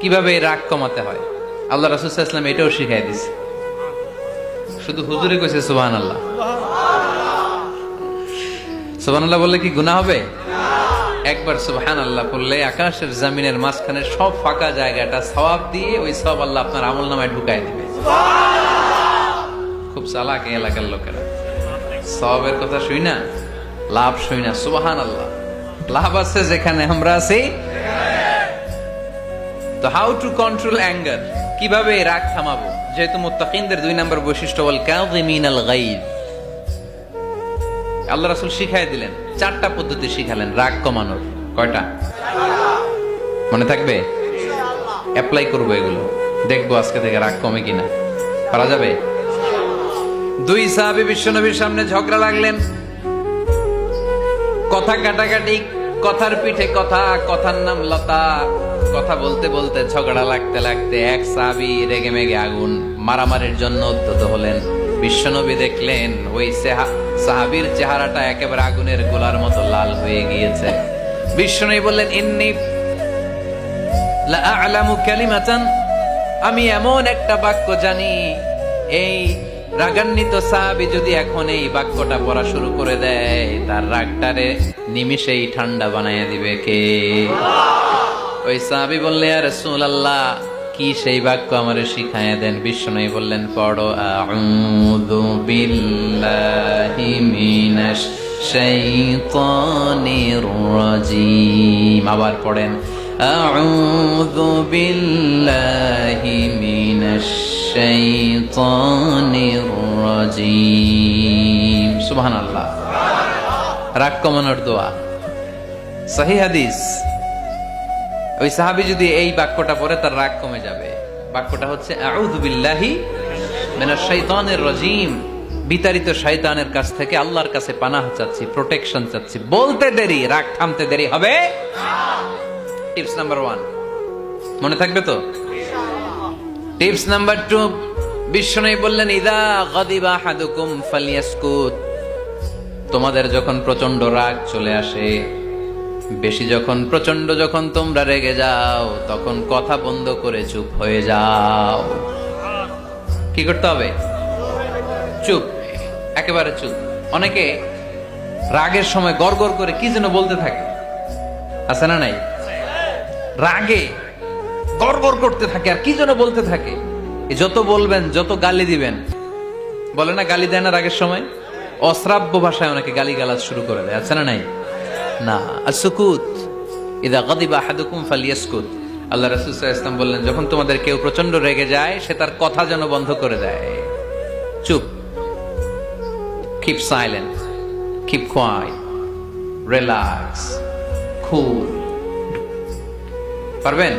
কিভাবে রাগ কমাতে হয় আল্লাহ রাসূল সাল্লাল্লাহু আলাইহি ওয়াসাল্লাম এটাও শিখাই দিয়েছে। শুধু হুজুরে কইছে সুবহানাল্লাহ। সুবহানাল্লাহ বললে কি গুনাহ হবে? একবার সুবহানাল্লাহ বললে আকাশের জমিনের মাঝখানে সব ফাঁকা জায়গাটা সওয়াব দিয়ে ওই সওয়াব আল্লাহ আপনার আমলনামায় ঢুকায় দিবে। খুব চালাক এই এলাকার লোকেরা, সওয়াবের কথা শুই না, লাভ শুই না। সুবহানাল্লাহ, লাভ আছে যেখানে আমরা আছি। তো হাউ টু কন্ট্রোল অ্যাঙ্গার, কিভাবে রাগ থামাবো? যেহেতু মুত্তাকিনদের 2 নম্বর বৈশিষ্ট্য ওয়াল কাযিমিনাল গায়জ, আল্লাহ রাসূল শিখাই দিলেন 4টা পদ্ধতি শিখালেন রাগ কমানোর। কয়টা মনে থাকবে? অ্যাপ্লাই করবো এগুলো, দেখবো আজকে থেকে রাগ কমে কিনা। পারা যাবে? 2 সাহাবী বিশ্বনবীর সামনে ঝগড়া লাগলেন, কথা কাটাকাটি, কথার পিঠে কথা, কথার নাম লতা। কথা বলতে বলতে ঝগড়া লাগতে লাগতে এক সাহাবী রেগে মেগে আগুন, মারামারির জন্য উদ্যত হলেন। বিশ্বনবী দেখলেন ওই সাহাবীর চেহারাটা একেবারে আগুনের গোলার মতো লাল হয়ে গিয়েছে। বিশ্বনবী বললেন, ইন্নী লা আ'লামু কালিমাতান, আমি এমন একটা বাক্য জানি, এই রাগান্বিত সাহাবী যদি এখন এই বাক্যটা পড়া শুরু করে দেয়, তার রাগটারে নিমিষেই ঠান্ডা বানায় দিবে কে? ওই সাহাবী বললেন, ইয়া রাসূলুল্লাহ, কি সেই বাক্য আমারে শিখায়া দেন। বিশ্বনবী বললেন, পড়ো আউযু বিল্লাহি মিনাশ শাইতানির রাজীম। আবার পড়েন আউযু বিল্লাহি মিনাশ শাইতানির রাজীম। সুবহানাল্লাহ। রাগ কমানোর দোয়া, সহিহ হাদিস। ওই সাহাবী যদি এই বাক্যটা পড়ে তার রাগ কমে যাবে। বাক্যটা হচ্ছে আউযু বিল্লাহি মিনাশ শাইতানির রাজীম, বিতাড়িত শয়তানের কাছ থেকে আল্লাহর কাছে পানাহ চাচ্ছি, প্রোটেকশন চাচ্ছি। বলতে দেরি, রাগ থামতে দেরি হবে না। টিপস নাম্বার 1 মনে থাকবে তো? টিপস নাম্বার 2, বিশ্বনবী বললেন, ইযা গাদিবা আহাদুকুম ফালইয়াসকুত, তোমাদের যখন প্রচন্ড রাগ চলে আসে, বেশি যখন প্রচন্ড যখন তোমরা রেগে যাও, তখন কথা বন্ধ করে চুপ হয়ে যাও। কি করতে হবে? চুপ, একেবারে চুপ। অনেকে রাগের সময় গড়গড় করে কি যেন বলতে থাকে, আছে না নাই? রাগে গড়গড় করতে থাকে আর কি যেন বলতে থাকে। যত বলবেন, যত গালি দিবেন, বলে না গালি দেয় না রাগের সময়, অশ্রাব্য ভাষায় অনেকে গালি গালাজ শুরু করে দেয়, আছে না নাই? না, আসুকুত, ইযা গাদিবা আহাদুকুম ফালইয়াসকুত। আল্লাহ রাসূল সাল্লাল্লাহু আলাইহি ওয়াসাল্লাম বললেন, যখন তোমাদের কেউ প্রচন্ড রেগে যায়, সে তার কথা যেন বন্ধ করে দেয়। চুপ, keep silent, keep quiet, relax, cool. পারবেন?